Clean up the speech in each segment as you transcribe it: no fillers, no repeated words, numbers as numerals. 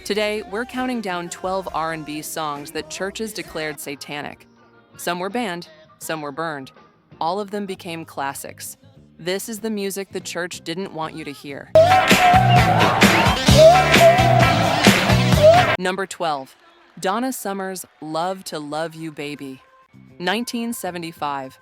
Today, we're counting down 12 R&B songs that churches declared satanic. Some were banned, some were burned. All of them became classics. This is the music the church didn't want you to hear. Number 12. Donna Summer's Love to Love You Baby. 1975.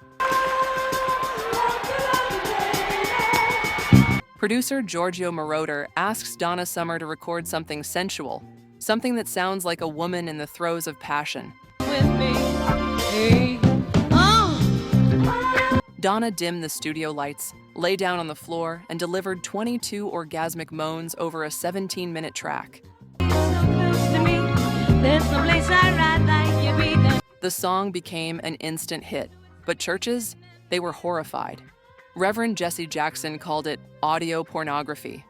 Producer Giorgio Moroder asks Donna Summer to record something sensual, something that sounds like a woman in the throes of passion. Donna dimmed the studio lights, lay down on the floor, and delivered 22 orgasmic moans over a 17-minute track. The song became an instant hit, but churches, they were horrified. Reverend Jesse Jackson called it audio pornography.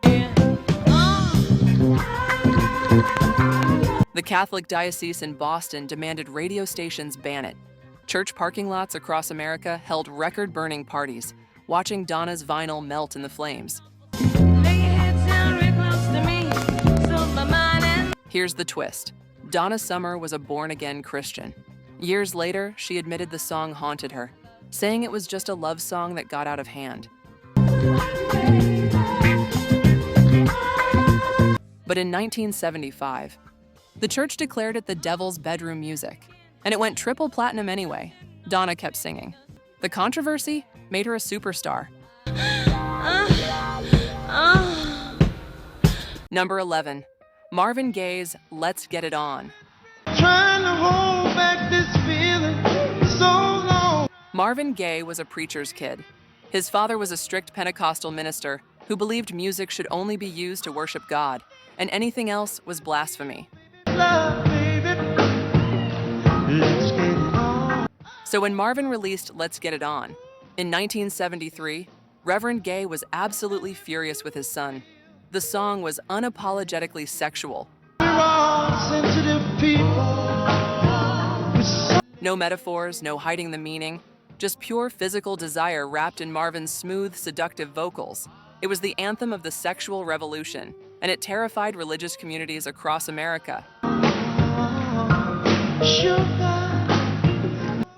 The Catholic Diocese in Boston demanded radio stations ban it. Church parking lots across America held record-burning parties, watching Donna's vinyl melt in the flames. Here's the twist. Donna Summer was a born-again Christian. Years later, she admitted the song haunted her, saying it was just a love song that got out of hand. But in 1975, the church declared it the devil's bedroom music, and it went triple platinum anyway. Donna kept singing. The controversy made her a superstar. Number 11. Marvin Gaye's Let's Get It On. Trying to hold back this feeling so long. Marvin Gaye was a preacher's kid. His father was a strict Pentecostal minister who believed music should only be used to worship God, and anything else was blasphemy. Love, baby. Let's get it on. So when Marvin released Let's Get It On, in 1973, Reverend Gaye was absolutely furious with his son. The song was unapologetically sexual. We're all sensitive people. No metaphors, no hiding the meaning, just pure physical desire wrapped in Marvin's smooth, seductive vocals. It was the anthem of the sexual revolution, and it terrified religious communities across America.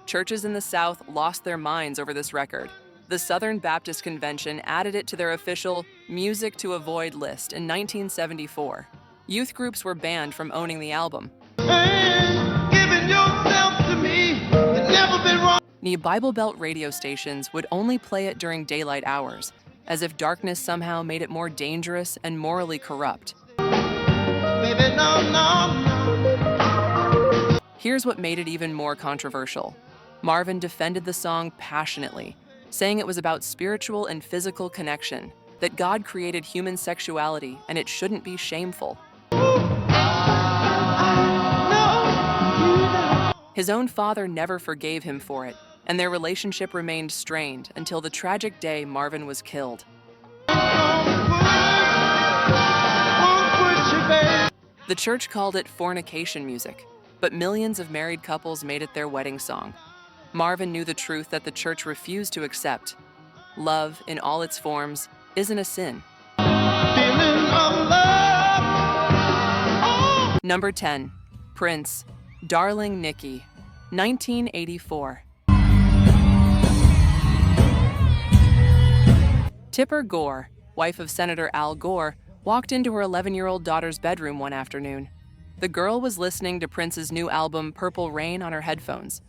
Churches in the South lost their minds over this record. The Southern Baptist Convention added it to their official Music to Avoid list in 1974. Youth groups were banned from owning the album. Bible Belt radio stations would only play it during daylight hours, as if darkness somehow made it more dangerous and morally corrupt. Baby, no. Here's what made it even more controversial. Marvin defended the song passionately, saying it was about spiritual and physical connection, that God created human sexuality and it shouldn't be shameful. His own father never forgave him for it, and their relationship remained strained until the tragic day Marvin was killed. The church called it fornication music, but millions of married couples made it their wedding song. Marvin knew the truth that the church refused to accept. Love, in all its forms, isn't a sin. Number 10. Prince, Darling Nikki, 1984. Tipper Gore, wife of Senator Al Gore, walked into her 11-year-old daughter's bedroom one afternoon. The girl was listening to Prince's new album Purple Rain on her headphones.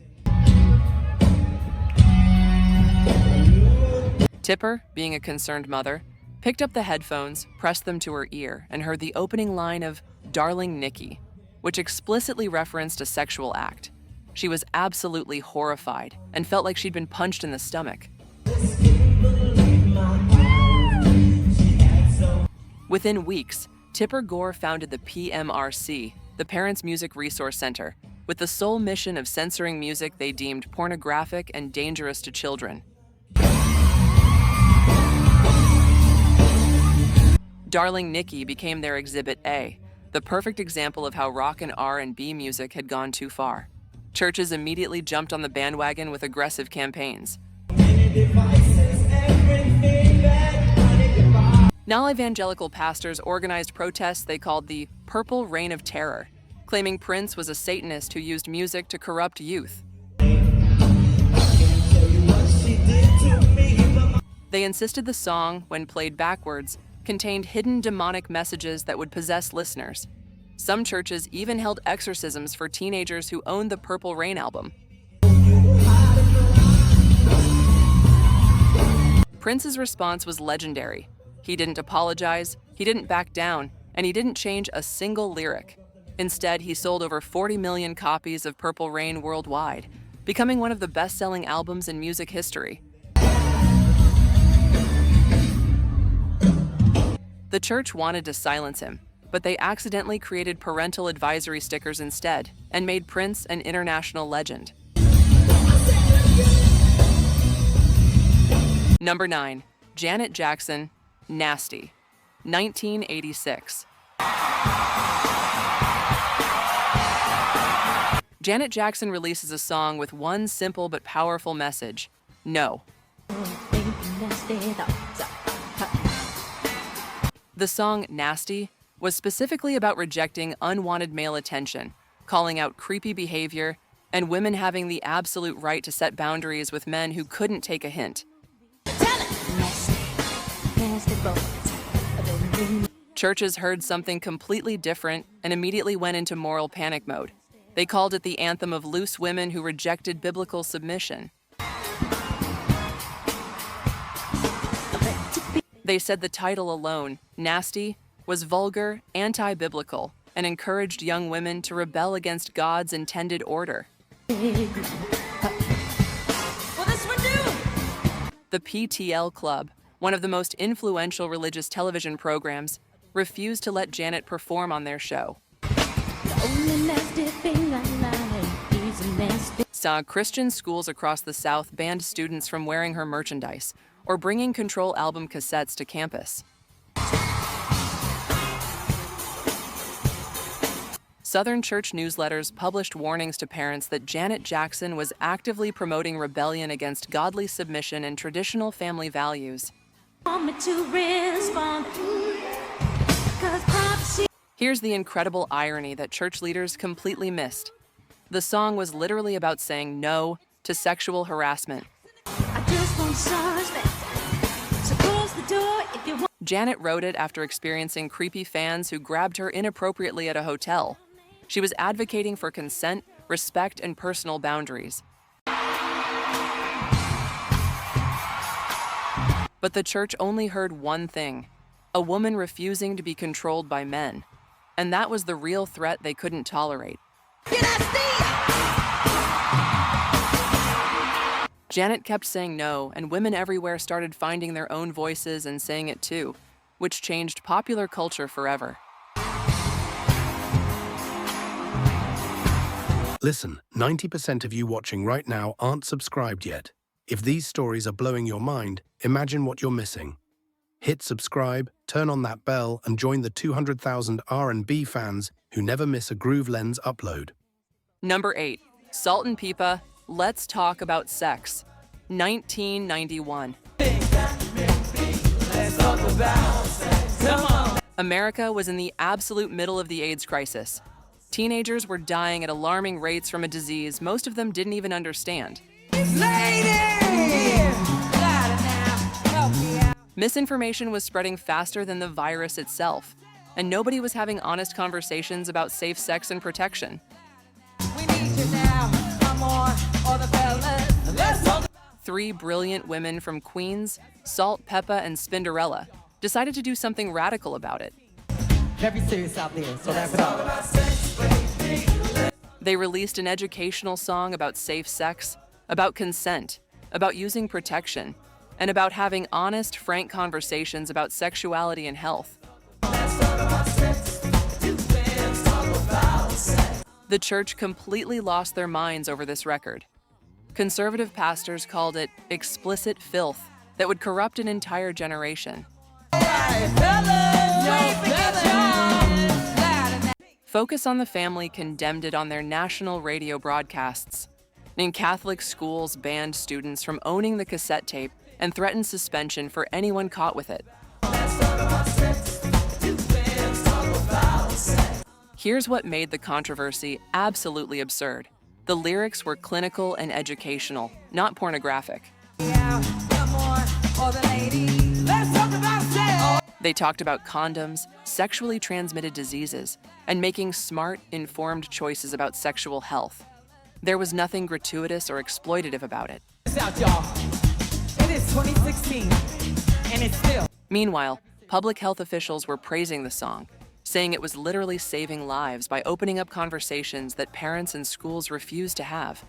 Tipper, being a concerned mother, picked up the headphones, pressed them to her ear, and heard the opening line of Darling Nikki, which explicitly referenced a sexual act. She was absolutely horrified and felt like she'd been punched in the stomach. Within weeks, Tipper Gore founded the PMRC, the Parents Music Resource Center, with the sole mission of censoring music they deemed pornographic and dangerous to children. Darling Nikki became their Exhibit A, the perfect example of how rock and R&B music had gone too far. Churches immediately jumped on the bandwagon with aggressive campaigns. Now evangelical pastors organized protests they called the Purple Reign of Terror, claiming Prince was a Satanist who used music to corrupt youth. They insisted the song, when played backwards, contained hidden demonic messages that would possess listeners. Some churches even held exorcisms for teenagers who owned the Purple Rain album. Prince's response was legendary. He didn't apologize, he didn't back down, and he didn't change a single lyric. Instead, he sold over 40 million copies of Purple Rain worldwide, becoming one of the best-selling albums in music history. The church wanted to silence him, but they accidentally created parental advisory stickers instead and made Prince an international legend. Number 9. Janet Jackson, Nasty, 1986. Janet Jackson releases a song with one simple but powerful message: no. The song Nasty was specifically about rejecting unwanted male attention, calling out creepy behavior, and women having the absolute right to set boundaries with men who couldn't take a hint. Churches heard something completely different and immediately went into moral panic mode. They called it the anthem of loose women who rejected biblical submission. They said the title alone, Nasty, was vulgar, anti-biblical, and encouraged young women to rebel against God's intended order. The PTL Club, one of the most influential religious television programs, refused to let Janet perform on their show. Christian schools across the South banned students from wearing her merchandise or bringing Control album cassettes to campus. Southern church newsletters published warnings to parents that Janet Jackson was actively promoting rebellion against godly submission and traditional family values. Here's the incredible irony that church leaders completely missed. The song was literally about saying no to sexual harassment. Janet wrote it after experiencing creepy fans who grabbed her inappropriately at a hotel. She was advocating for consent, respect, and personal boundaries. But the church only heard one thing: a woman refusing to be controlled by men. And that was the real threat they couldn't tolerate. Janet kept saying no, and women everywhere started finding their own voices and saying it too, which changed popular culture forever. Listen, 90% of you watching right now aren't subscribed yet. If these stories are blowing your mind, imagine what you're missing. Hit subscribe, turn on that bell, and join the 200,000 R&B fans who never miss a Groove Lens upload. Number 8. Salt-N-Pepa, Let's Talk About Sex, 1991. America was in the absolute middle of the AIDS crisis. Teenagers were dying at alarming rates from a disease most of them didn't even understand. Misinformation was spreading faster than the virus itself, and nobody was having honest conversations about safe sex and protection. We need you now. Come on, all the fellas. Let's talk. 3 brilliant women from Queens, Salt-N-Pepa, and Spinderella decided to do something radical about it. Very serious out there, so wrap it up. They released an educational song about safe sex, about consent, about using protection, and about having honest, frank conversations about sexuality and health. The church completely lost their minds over this record. Conservative pastors called it explicit filth that would corrupt an entire generation. Focus on the Family condemned it on their national radio broadcasts. And Catholic schools banned students from owning the cassette tape and threatened suspension for anyone caught with it. Here's what made the controversy absolutely absurd. The lyrics were clinical and educational, not pornographic. They talked about condoms, sexually transmitted diseases, and making smart, informed choices about sexual health. There was nothing gratuitous or exploitative about it. Check this out, y'all. It is 2016, and it's still. Meanwhile, public health officials were praising the song, saying it was literally saving lives by opening up conversations that parents and schools refused to have.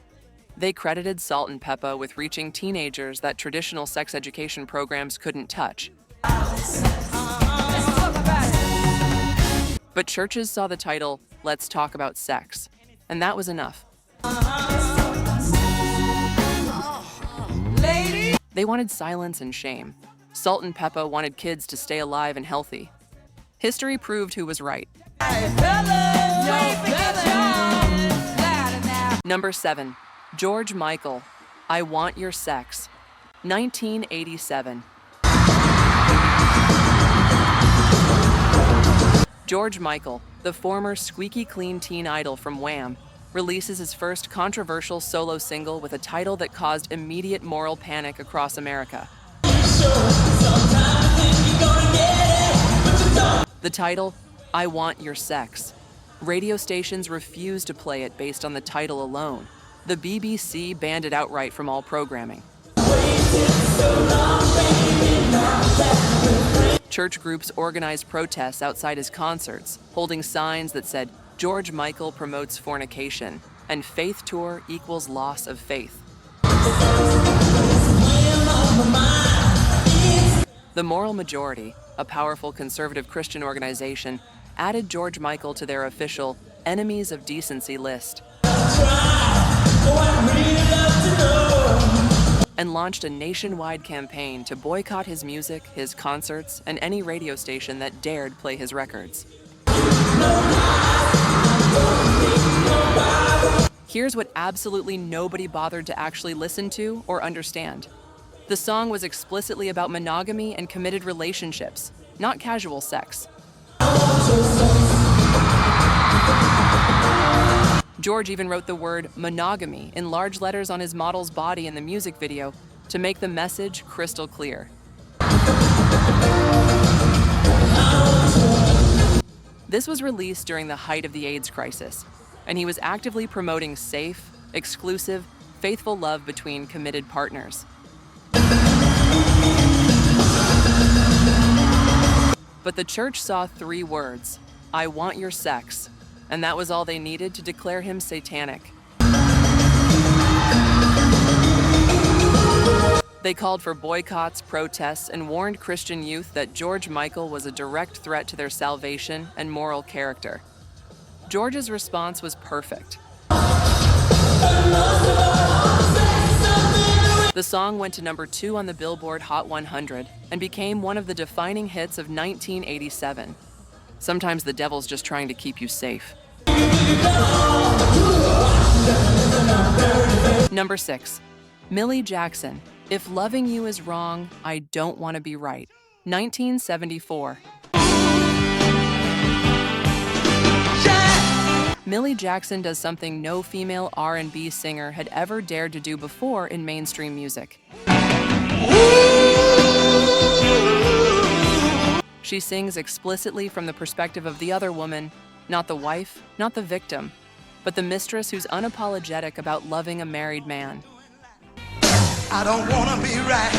They credited Salt-N-Pepa with reaching teenagers that traditional sex education programs couldn't touch. But churches saw the title, "Let's Talk About Sex," and that was enough. They wanted silence and shame. Salt-N-Pepa wanted kids to stay alive and healthy. History proved who was right. Number 7. George Michael, "I Want Your Sex," 1987. George Michael, the former squeaky clean teen idol from Wham, releases his first controversial solo single with a title that caused immediate moral panic across America. The title, "I Want Your Sex." Radio stations refused to play it based on the title alone. The BBC banned it outright from all programming. Church groups organized protests outside his concerts, holding signs that said, "George Michael promotes fornication," and "Faith Tour equals loss of faith." The Moral Majority, a powerful conservative Christian organization, added George Michael to their official Enemies of Decency list and launched a nationwide campaign to boycott his music, his concerts, and any radio station that dared play his records. Here's what absolutely nobody bothered to actually listen to or understand. The song was explicitly about monogamy and committed relationships, not casual sex. George even wrote the word monogamy in large letters on his model's body in the music video to make the message crystal clear. This was released during the height of the AIDS crisis, and he was actively promoting safe, exclusive, faithful love between committed partners. But the church saw 3 words, "I want your sex," and that was all they needed to declare him satanic. They called for boycotts, protests, and warned Christian youth that George Michael was a direct threat to their salvation and moral character. George's response was perfect. The song went to number 2 on the Billboard Hot 100 and became one of the defining hits of 1987. Sometimes the devil's just trying to keep you safe. Number 6. Millie Jackson, "If Loving You Is Wrong, I Don't Want to Be Right," 1974. Millie Jackson does something no female R&B singer had ever dared to do before in mainstream music. She sings explicitly from the perspective of the other woman, not the wife, not the victim, but the mistress who's unapologetic about loving a married man. I don't wanna be right.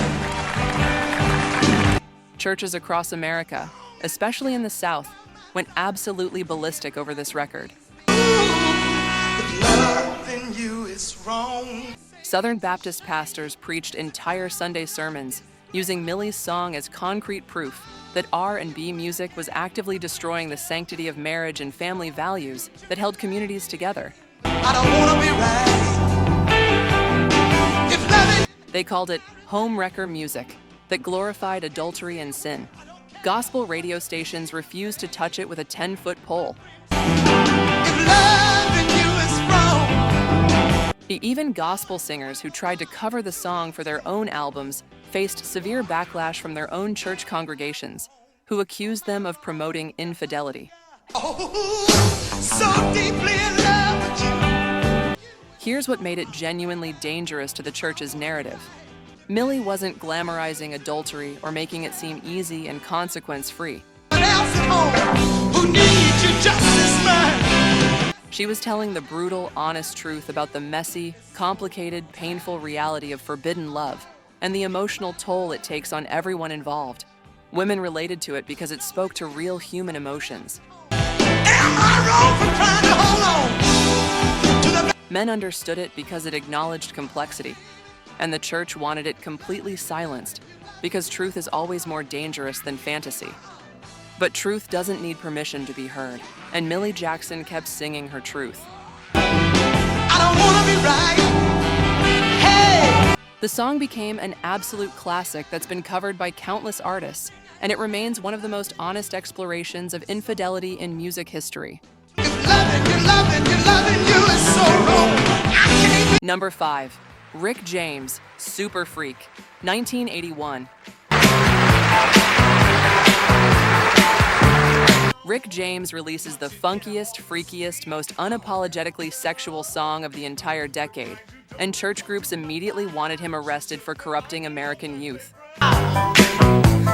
Churches across America, especially in the South, went absolutely ballistic over this record. If loving you is wrong. Southern Baptist pastors preached entire Sunday sermons using Millie's song as concrete proof that R&B music was actively destroying the sanctity of marriage and family values that held communities together. I don't wanna be right. If loving. They called it home wrecker music that glorified adultery and sin. Gospel radio stations refused to touch it with a 10-foot pole. If loving you is wrong. Even gospel singers who tried to cover the song for their own albums faced severe backlash from their own church congregations, who accused them of promoting infidelity. So deeply in love with you. Here's what made it genuinely dangerous to the church's narrative. Millie wasn't glamorizing adultery or making it seem easy and consequence-free. What else at home? Who needs you just as much? She was telling the brutal, honest truth about the messy, complicated, painful reality of forbidden love and the emotional toll it takes on everyone involved. Women related to it because it spoke to real human emotions. Am I wrong for trying to hold on to the... Men understood it because it acknowledged complexity, and the church wanted it completely silenced because truth is always more dangerous than fantasy. But truth doesn't need permission to be heard, and Millie Jackson kept singing her truth. I don't want to be right. Hey! The song became an absolute classic that's been covered by countless artists, and it remains one of the most honest explorations of infidelity in music history. Loving you is so wrong. I can't... Number 5. Rick James, Super Freak, 1981. Rick James releases the funkiest, freakiest, most unapologetically sexual song of the entire decade, and church groups immediately wanted him arrested for corrupting American youth.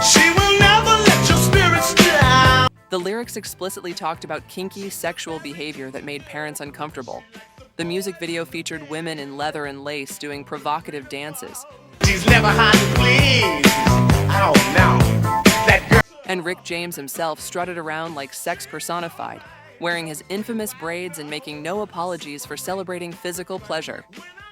She will never let your spirits down. The lyrics explicitly talked about kinky sexual behavior that made parents uncomfortable. The music video featured women in leather and lace doing provocative dances. She's never hard to please. Oh no, that girl. And Rick James himself strutted around like sex personified, wearing his infamous braids and making no apologies for celebrating physical pleasure.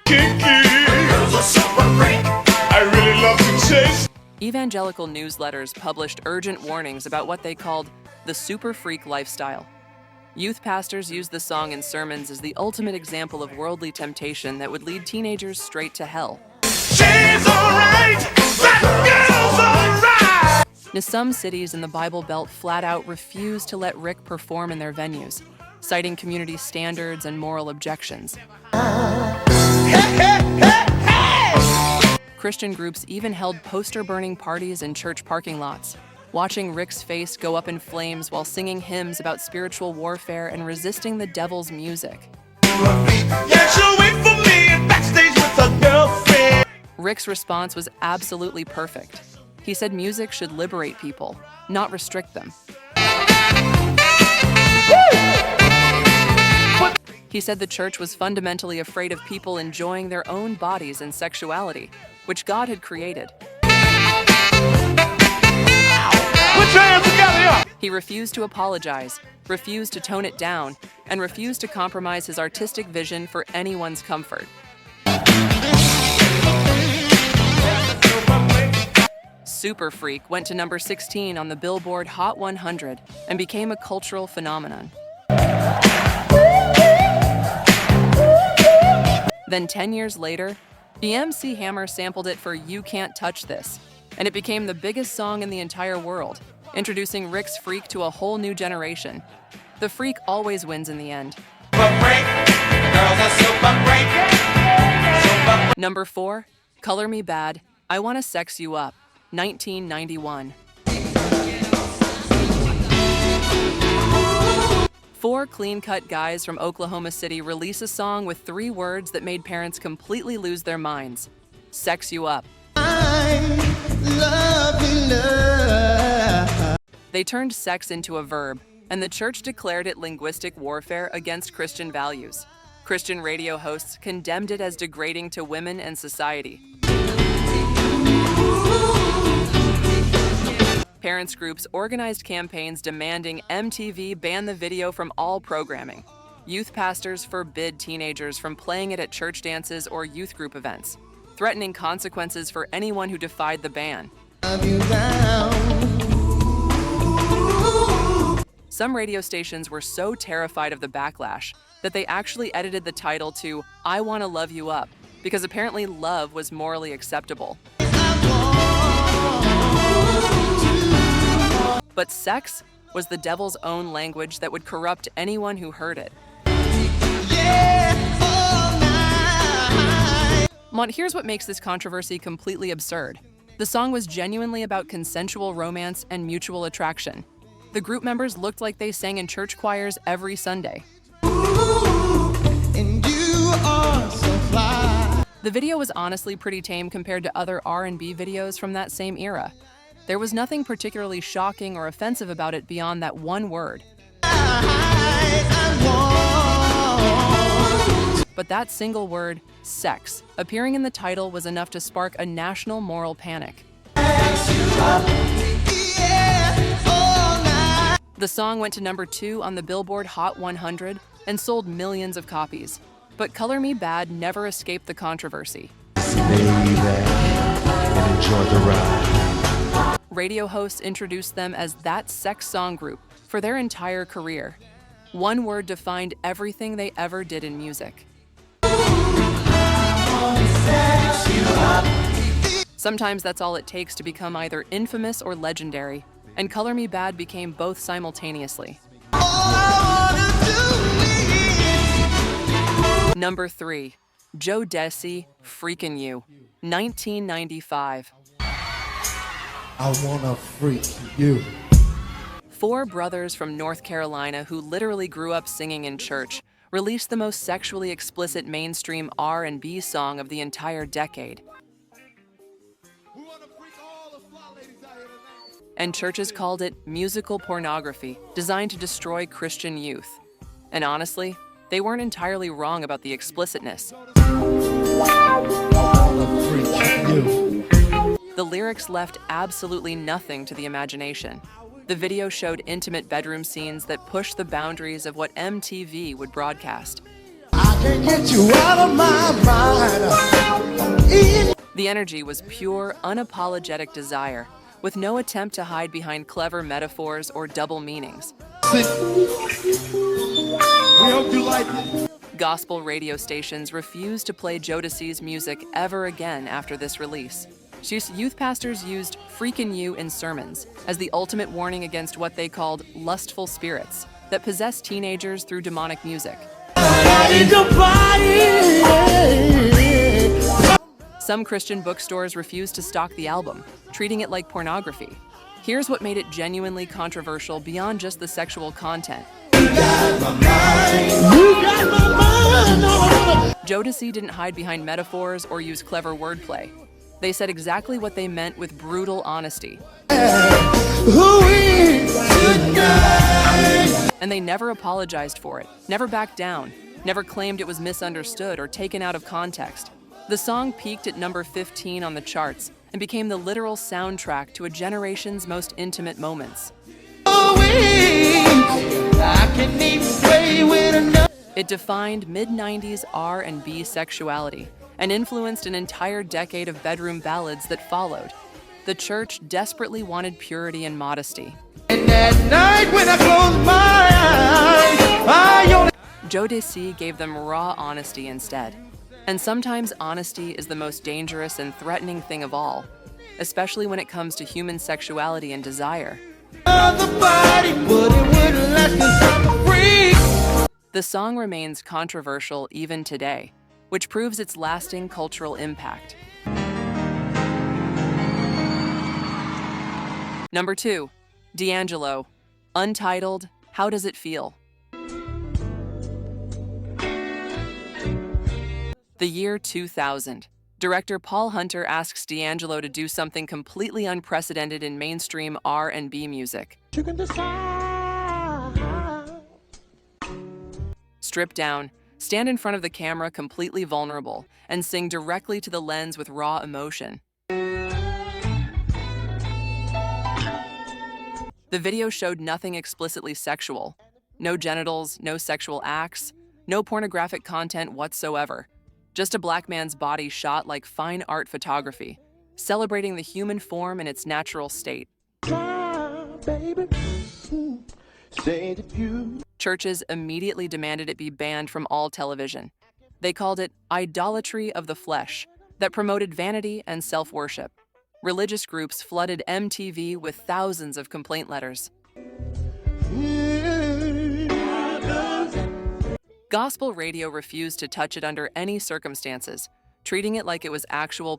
Kinky. Girls are super freak. I really love to chase. Evangelical newsletters published urgent warnings about what they called the super freak lifestyle. Youth pastors used the song in sermons as the ultimate example of worldly temptation that would lead teenagers straight to hell. She's alright. That girl's alright. Now, some cities in the Bible Belt flat out refused to let Rick perform in their venues, citing community standards and moral objections. Christian groups even held poster-burning parties in church parking lots, watching Rick's face go up in flames while singing hymns about spiritual warfare and resisting the devil's music. Yeah, she'll wait for me backstage with her girlfriend. Rick's response was absolutely perfect. He said music should liberate people, not restrict them. He said the church was fundamentally afraid of people enjoying their own bodies and sexuality, which God had created. Put your hands together here. He refused to apologize, refused to tone it down, and refused to compromise his artistic vision for anyone's comfort. Super Freak went to number 16 on the Billboard Hot 100 and became a cultural phenomenon. Then 10 years later, the MC Hammer sampled it for You Can't Touch This, and it became the biggest song in the entire world, introducing Rick's freak to a whole new generation. The freak always wins in the end. Number 4, Color Me Bad, I Wanna Sex You Up, 1991. 4 clean-cut guys from Oklahoma City release a song with 3 words that made parents completely lose their minds. Sex you up. They turned sex into a verb, and the church declared it linguistic warfare against Christian values. Christian radio hosts condemned it as degrading to women and society. Parents groups organized campaigns demanding MTV ban the video from all programming. Youth pastors forbid teenagers from playing it at church dances or youth group events, threatening consequences for anyone who defied the ban. Some radio stations were so terrified of the backlash that they actually edited the title to I Wanna Love You Up, because apparently love was morally acceptable. But sex was the devil's own language that would corrupt anyone who heard it. Mont, here's what makes this controversy completely absurd. The song was genuinely about consensual romance and mutual attraction. The group members looked like they sang in church choirs every Sunday. And you are so fly. The video was honestly pretty tame compared to other R&B videos from that same era. There was nothing particularly shocking or offensive about it beyond that one word. But that single word, sex, appearing in the title was enough to spark a national moral panic. The song went to number 2 on the Billboard Hot 100 and sold millions of copies. But Color Me Bad never escaped the controversy. Lay back and enjoy the ride. Radio hosts introduced them as that sex song group for their entire career. One word defined everything they ever did in music. Sometimes that's all it takes to become either infamous or legendary, and Color Me Bad became both simultaneously. Number 3, Jodeci, Freakin' You, 1995. I wanna freak you. 4 brothers from North Carolina who literally grew up singing in church released the most sexually explicit mainstream R&B song of the entire decade. And churches called it musical pornography, designed to destroy Christian youth. And honestly, they weren't entirely wrong about the explicitness. The lyrics left absolutely nothing to the imagination. The video showed intimate bedroom scenes that pushed the boundaries of what MTV would broadcast. I can't get you out of my mind. The energy was pure, unapologetic desire, with no attempt to hide behind clever metaphors or double meanings. We hope you like it. Gospel radio stations refused to play Jodeci's music ever again after this release. Youth pastors used "Freakin' You" in sermons as the ultimate warning against what they called lustful spirits that possess teenagers through demonic music. Some Christian bookstores refused to stock the album, treating it like pornography. Here's what made it genuinely controversial beyond just the sexual content. Jodeci didn't hide behind metaphors or use clever wordplay. They said exactly what they meant with brutal honesty. And they never apologized for it, never backed down, never claimed it was misunderstood or taken out of context. The song peaked at number 15 on the charts and became the literal soundtrack to a generation's most intimate moments. It defined mid-90s R&B sexuality and influenced an entire decade of bedroom ballads that followed. The church desperately wanted purity and modesty. And at night when I close my eyes, Jodeci gave them raw honesty instead. And sometimes honesty is the most dangerous and threatening thing of all, especially when it comes to human sexuality and desire. The song remains controversial even today, which proves its lasting cultural impact. Number 2, D'Angelo, Untitled, How Does It Feel? The year 2000. Director Paul Hunter asks D'Angelo to do something completely unprecedented in mainstream R&B music. you can decide. Strip down, stand in front of the camera completely vulnerable, and sing directly to the lens with raw emotion. The video showed nothing explicitly sexual. No genitals, no sexual acts, no pornographic content whatsoever. Just a black man's body shot like fine art photography, celebrating the human form in its natural state. Baby. Say that you. Churches immediately demanded it be banned from all television. They called it idolatry of the flesh that promoted vanity and self-worship. Religious groups flooded MTV with thousands of complaint letters. Gospel radio refused to touch it under any circumstances, treating it like it was actual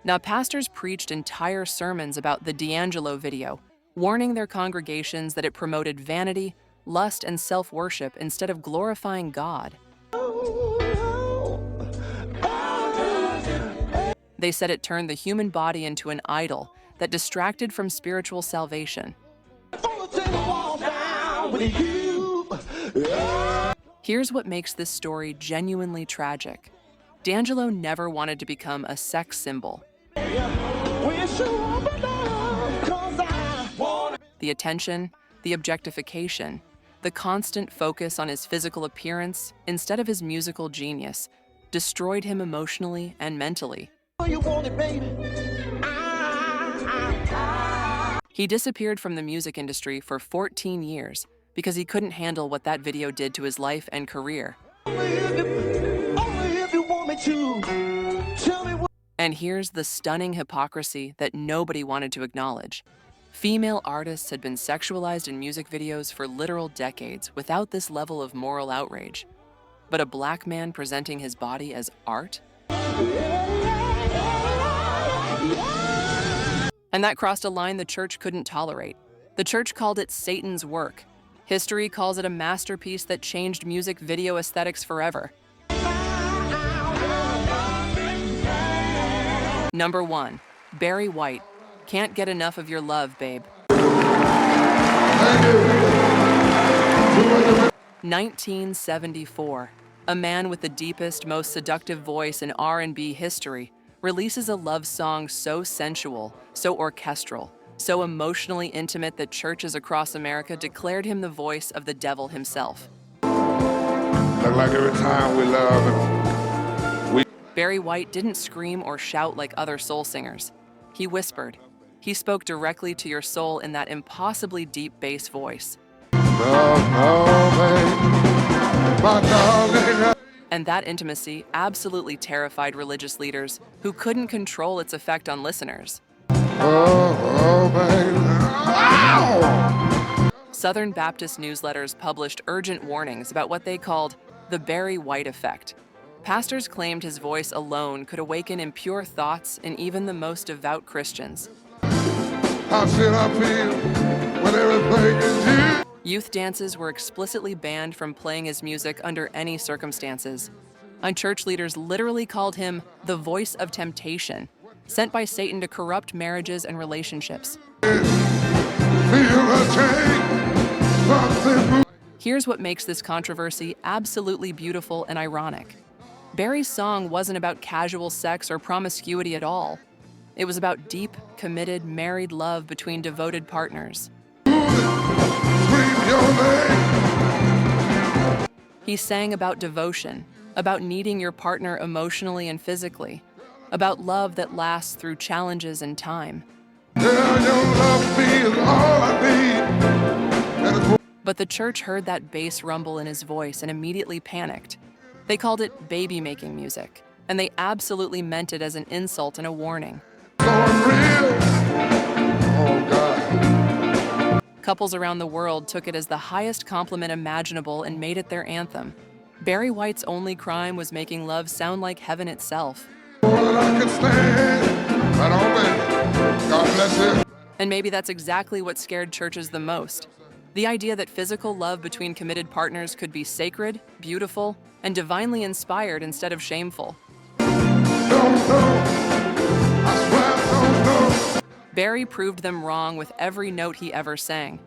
Now, pastors preached entire sermons about the D'Angelo video, warning their congregations that it promoted vanity, lust, and self-worship instead of glorifying God. They said it turned the human body into an idol that distracted from spiritual salvation. Here's what makes this story genuinely tragic. D'Angelo never wanted to become a sex symbol. The attention, the objectification, the constant focus on his physical appearance instead of his musical genius destroyed him emotionally and mentally. He disappeared from the music industry for 14 years because he couldn't handle what that video did to his life and career. And here's the stunning hypocrisy that nobody wanted to acknowledge. Female artists had been sexualized in music videos for literal decades without this level of moral outrage. But a black man presenting his body as art? And that crossed a line the church couldn't tolerate. The church called it Satan's work. History calls it a masterpiece that changed music video aesthetics forever. Number 1, Barry White, Can't Get Enough of Your Love, Babe. 1974, a man with the deepest, most seductive voice in R&B history releases a love song so sensual, so orchestral, so emotionally intimate that churches across America declared him the voice of the devil himself. Look like every time we love him. Barry White didn't scream or shout like other soul singers. He whispered. He spoke directly to your soul in that impossibly deep bass voice. And that intimacy absolutely terrified religious leaders who couldn't control its effect on listeners. Southern Baptist newsletters published urgent warnings about what they called the Barry White effect. Pastors claimed his voice alone could awaken impure thoughts in even the most devout Christians. How should I feel when everything is you? Youth dances were explicitly banned from playing his music under any circumstances. And church leaders literally called him the voice of temptation, sent by Satan to corrupt marriages and relationships. Here's what makes this controversy absolutely beautiful and ironic. Barry's song wasn't about casual sex or promiscuity at all. It was about deep, committed, married love between devoted partners. He sang about devotion, about needing your partner emotionally and physically, about love that lasts through challenges and time. But the church heard that bass rumble in his voice and immediately panicked. They called it baby-making music, and they absolutely meant it as an insult and a warning. Couples around the world took it as the highest compliment imaginable and made it their anthem. Barry White's only crime was making love sound like heaven itself. And maybe that's exactly what scared churches the most. The idea that physical love between committed partners could be sacred, beautiful, and divinely inspired instead of shameful. Barry proved them wrong with every note he ever sang.